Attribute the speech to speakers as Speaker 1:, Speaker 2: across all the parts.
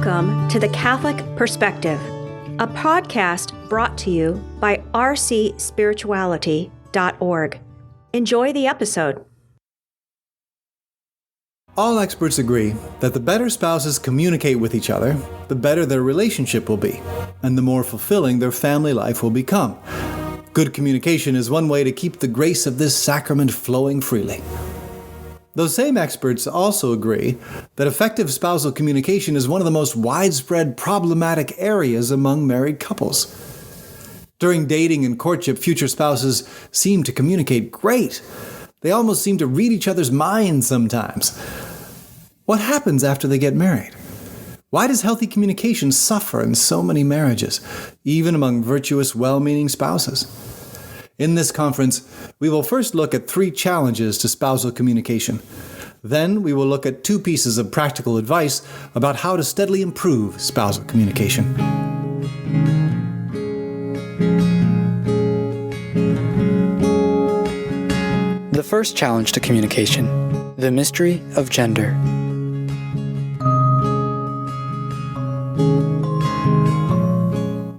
Speaker 1: Welcome to The Catholic Perspective, a podcast brought to you by rcspirituality.org. Enjoy the episode.
Speaker 2: All experts agree that the better spouses communicate with each other, the better their relationship will be, and the more fulfilling their family life will become. Good communication is one way to keep the grace of this sacrament flowing freely. Those same experts also agree that effective spousal communication is one of the most widespread problematic areas among married couples. During dating and courtship, future spouses seem to communicate great. They almost seem to read each other's minds sometimes. What happens after they get married? Why does healthy communication suffer in so many marriages, even among virtuous, well-meaning spouses? In this conference, we will first look at 3 challenges to spousal communication. Then we will look at 2 pieces of practical advice about how to steadily improve spousal communication.
Speaker 3: The first challenge to communication: the mystery of gender.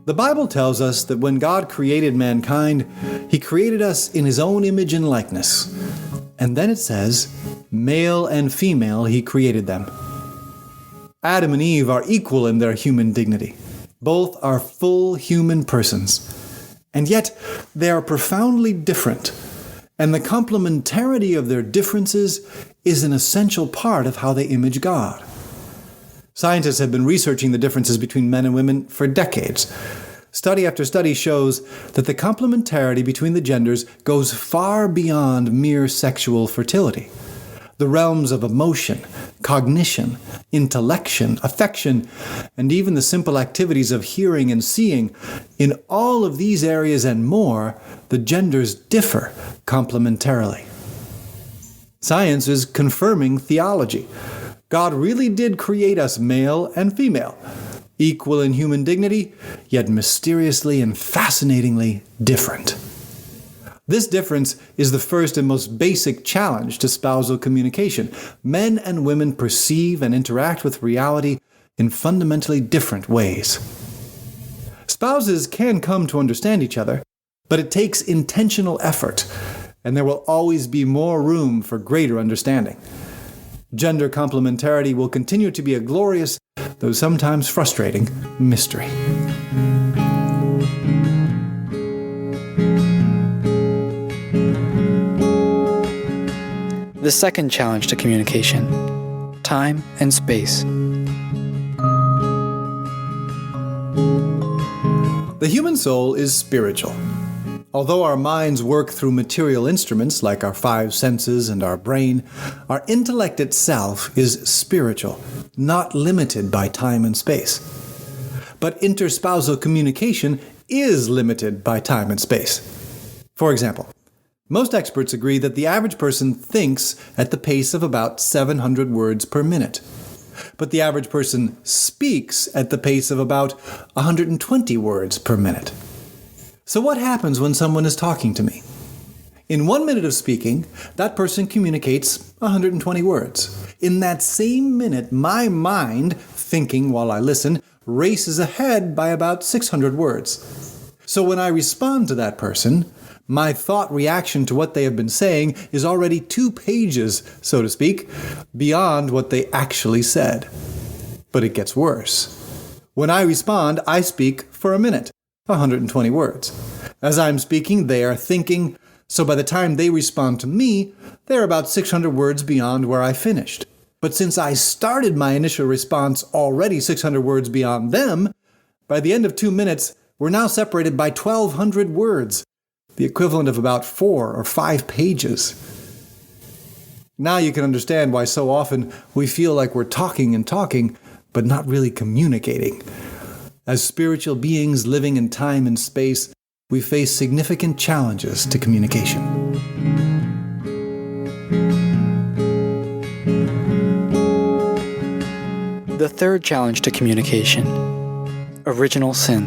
Speaker 2: The Bible tells us that when God created mankind, He created us in His own image and likeness. And then it says, male and female He created them. Adam and Eve are equal in their human dignity. Both are full human persons. And yet, they are profoundly different. And the complementarity of their differences is an essential part of how they image God. Scientists have been researching the differences between men and women for decades. Study after study shows that the complementarity between the genders goes far beyond mere sexual fertility. The realms of emotion, cognition, intellection, affection, and even the simple activities of hearing and seeing, in all of these areas and more, the genders differ complementarily. Science is confirming theology. God really did create us male and female, equal in human dignity, yet mysteriously and fascinatingly different. This difference is the first and most basic challenge to spousal communication. Men and women perceive and interact with reality in fundamentally different ways. Spouses can come to understand each other, but it takes intentional effort, and there will always be more room for greater understanding. Gender complementarity will continue to be a glorious, though sometimes frustrating, mystery.
Speaker 3: The second challenge to communication: time and space.
Speaker 2: The human soul is spiritual. Although our minds work through material instruments like our 5 senses and our brain, our intellect itself is spiritual, not limited by time and space. But interspousal communication is limited by time and space. For example, most experts agree that the average person thinks at the pace of about 700 words per minute. But the average person speaks at the pace of about 120 words per minute. So what happens when someone is talking to me? In 1 minute of speaking, that person communicates 120 words. In that same minute, my mind, thinking while I listen, races ahead by about 600 words. So when I respond to that person, my thought reaction to what they have been saying is already 2 pages, so to speak, beyond what they actually said. But it gets worse. When I respond, I speak for a minute. 120 words. As I'm speaking, they are thinking, so by the time they respond to me, they're about 600 words beyond where I finished. But since I started my initial response already 600 words beyond them, by the end of 2 minutes, we're now separated by 1,200 words, the equivalent of about 4 or 5 pages. Now you can understand why so often we feel like we're talking and talking, but not really communicating. As spiritual beings living in time and space, we face significant challenges to communication.
Speaker 3: The third challenge to communication: original sin.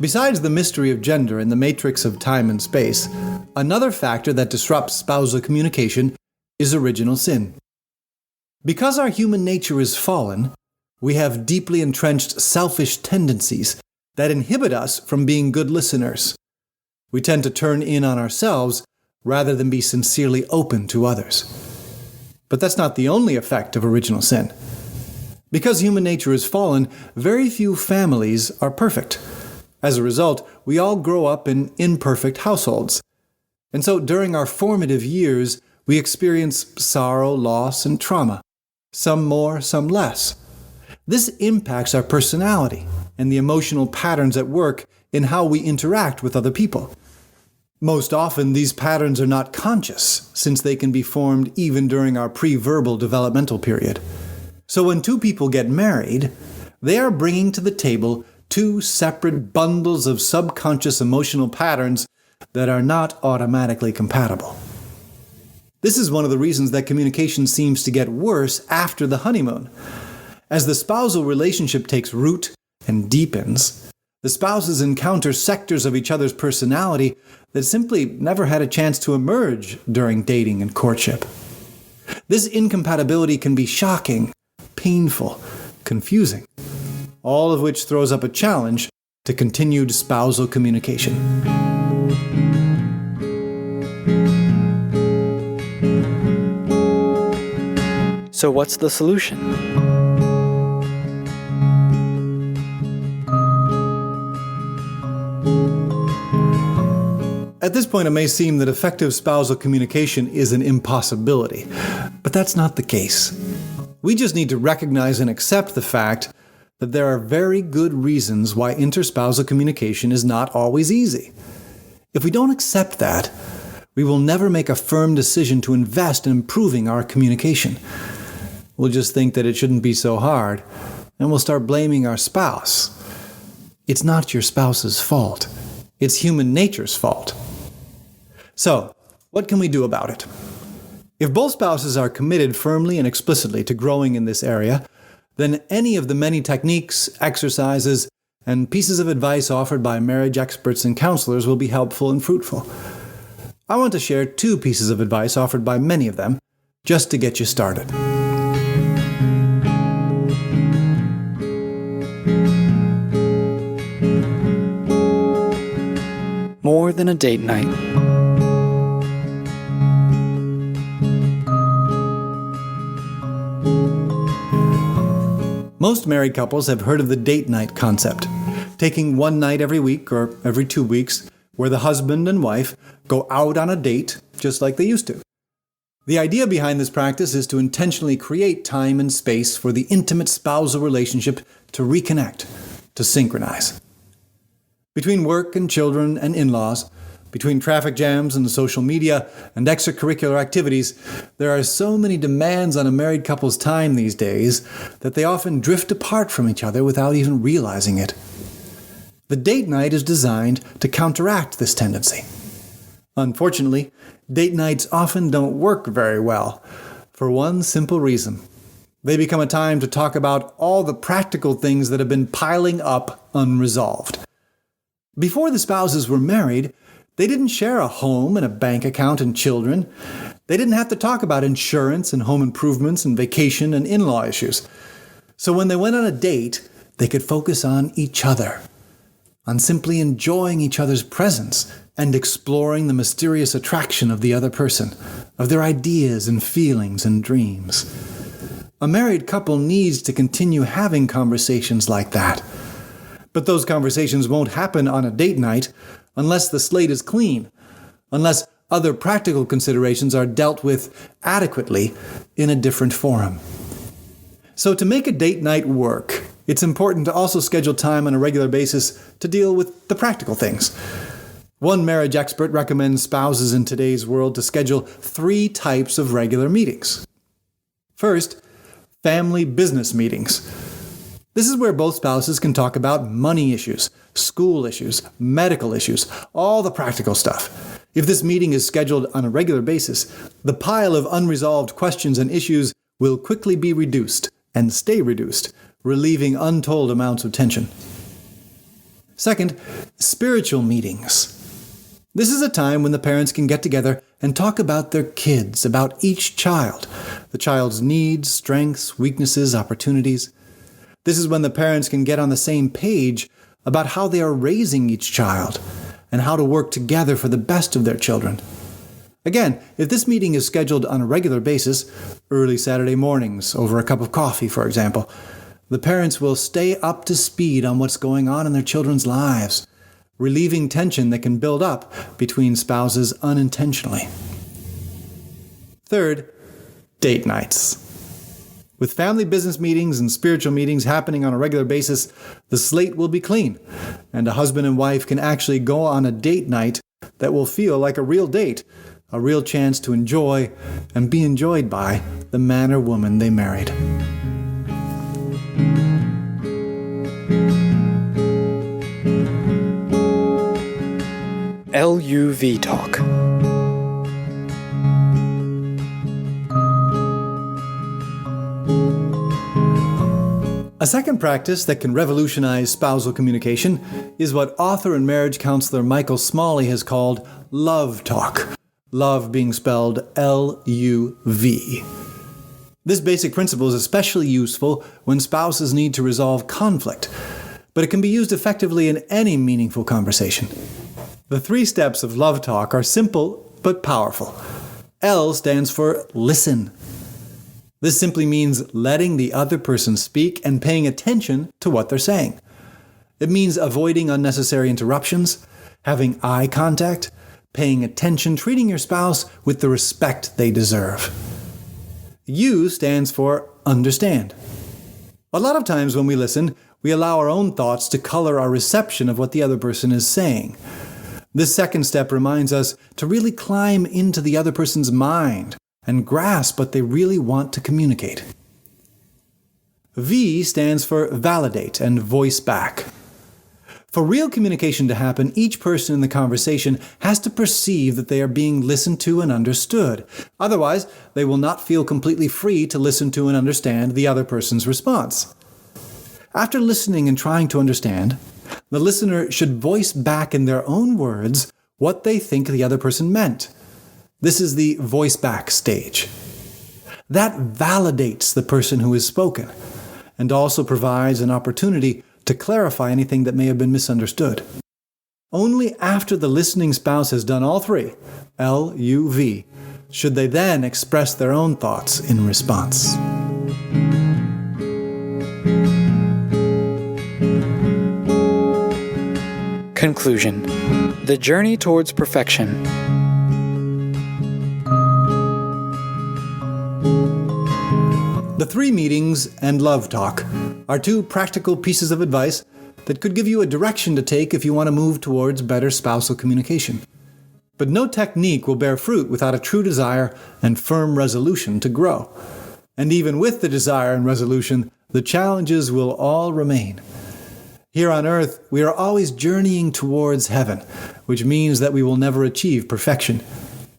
Speaker 2: Besides the mystery of gender and the matrix of time and space, another factor that disrupts spousal communication is original sin. Because our human nature is fallen, we have deeply entrenched selfish tendencies that inhibit us from being good listeners. We tend to turn in on ourselves rather than be sincerely open to others. But that's not the only effect of original sin. Because human nature is fallen, very few families are perfect. As a result, we all grow up in imperfect households. And so during our formative years, we experience sorrow, loss, and trauma. Some more, some less. This impacts our personality and the emotional patterns at work in how we interact with other people. Most often, these patterns are not conscious, since they can be formed even during our pre-verbal developmental period. So when two people get married, they are bringing to the table two separate bundles of subconscious emotional patterns that are not automatically compatible. This is one of the reasons that communication seems to get worse after the honeymoon. As the spousal relationship takes root and deepens, the spouses encounter sectors of each other's personality that simply never had a chance to emerge during dating and courtship. This incompatibility can be shocking, painful, confusing, all of which throws up a challenge to continued spousal communication.
Speaker 3: So what's the solution?
Speaker 2: At this point, it may seem that effective spousal communication is an impossibility, but that's not the case. We just need to recognize and accept the fact that there are very good reasons why interspousal communication is not always easy. If we don't accept that, we will never make a firm decision to invest in improving our communication. We'll just think that it shouldn't be so hard, and we'll start blaming our spouse. It's not your spouse's fault. It's human nature's fault. So, what can we do about it? If both spouses are committed firmly and explicitly to growing in this area, then any of the many techniques, exercises, and pieces of advice offered by marriage experts and counselors will be helpful and fruitful. I want to share 2 pieces of advice offered by many of them, just to get you started.
Speaker 3: More than a date night.
Speaker 2: Most married couples have heard of the date night concept, taking one night every week or every 2 weeks where the husband and wife go out on a date just like they used to. The idea behind this practice is to intentionally create time and space for the intimate spousal relationship to reconnect, to synchronize. Between work and children and in-laws, between traffic jams and social media and extracurricular activities, there are so many demands on a married couple's time these days that they often drift apart from each other without even realizing it. The date night is designed to counteract this tendency. Unfortunately, date nights often don't work very well, for one simple reason. They become a time to talk about all the practical things that have been piling up unresolved. Before the spouses were married, they didn't share a home and a bank account and children. They didn't have to talk about insurance and home improvements and vacation and in-law issues. So when they went on a date, they could focus on each other, on simply enjoying each other's presence and exploring the mysterious attraction of the other person, of their ideas and feelings and dreams. A married couple needs to continue having conversations like that. But those conversations won't happen on a date night unless the slate is clean, unless other practical considerations are dealt with adequately in a different forum. So to make a date night work, it's important to also schedule time on a regular basis to deal with the practical things. One marriage expert recommends spouses in today's world to schedule 3 types of regular meetings. First, family business meetings. This is where both spouses can talk about money issues, school issues, medical issues, all the practical stuff. If this meeting is scheduled on a regular basis, the pile of unresolved questions and issues will quickly be reduced and stay reduced, relieving untold amounts of tension. Second, spiritual meetings. This is a time when the parents can get together and talk about their kids, about each child, the child's needs, strengths, weaknesses, opportunities. This is when the parents can get on the same page about how they are raising each child and how to work together for the best of their children. Again, if this meeting is scheduled on a regular basis, early Saturday mornings, over a cup of coffee, for example, the parents will stay up to speed on what's going on in their children's lives, relieving tension that can build up between spouses unintentionally. Third, date nights. With family business meetings and spiritual meetings happening on a regular basis, the slate will be clean, and a husband and wife can actually go on a date night that will feel like a real date, a real chance to enjoy and be enjoyed by the man or woman they married.
Speaker 3: LUV Talk.
Speaker 2: A second practice that can revolutionize spousal communication is what author and marriage counselor Michael Smalley has called love talk. Love being spelled L-U-V. This basic principle is especially useful when spouses need to resolve conflict, but it can be used effectively in any meaningful conversation. The 3 steps of love talk are simple but powerful. L stands for listen. This simply means letting the other person speak and paying attention to what they're saying. It means avoiding unnecessary interruptions, having eye contact, paying attention, treating your spouse with the respect they deserve. U stands for understand. A lot of times when we listen, we allow our own thoughts to color our reception of what the other person is saying. This second step reminds us to really climb into the other person's mind and grasp what they really want to communicate. V stands for validate and voice back. For real communication to happen, each person in the conversation has to perceive that they are being listened to and understood. Otherwise, they will not feel completely free to listen to and understand the other person's response. After listening and trying to understand, the listener should voice back in their own words what they think the other person meant. This is the voice back stage. That validates the person who has spoken and also provides an opportunity to clarify anything that may have been misunderstood. Only after the listening spouse has done all 3, L-U-V, should they then express their own thoughts in response.
Speaker 3: Conclusion. The journey towards perfection.
Speaker 2: The 3 meetings and love talk are 2 practical pieces of advice that could give you a direction to take if you want to move towards better spousal communication. But no technique will bear fruit without a true desire and firm resolution to grow. And even with the desire and resolution, the challenges will all remain. Here on earth, we are always journeying towards heaven, which means that we will never achieve perfection.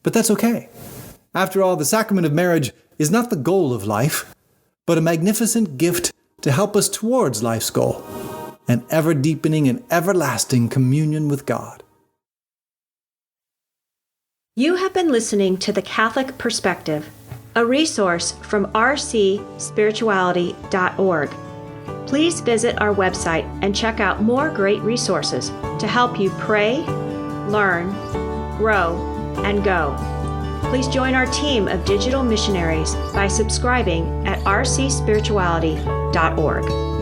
Speaker 2: But that's okay. After all, the sacrament of marriage is not the goal of life, but a magnificent gift to help us towards life's goal, an ever-deepening and everlasting communion with God.
Speaker 1: You have been listening to The Catholic Perspective, a resource from rcspirituality.org. Please visit our website and check out more great resources to help you pray, learn, grow, and go. Please join our team of digital missionaries by subscribing at rcspirituality.org.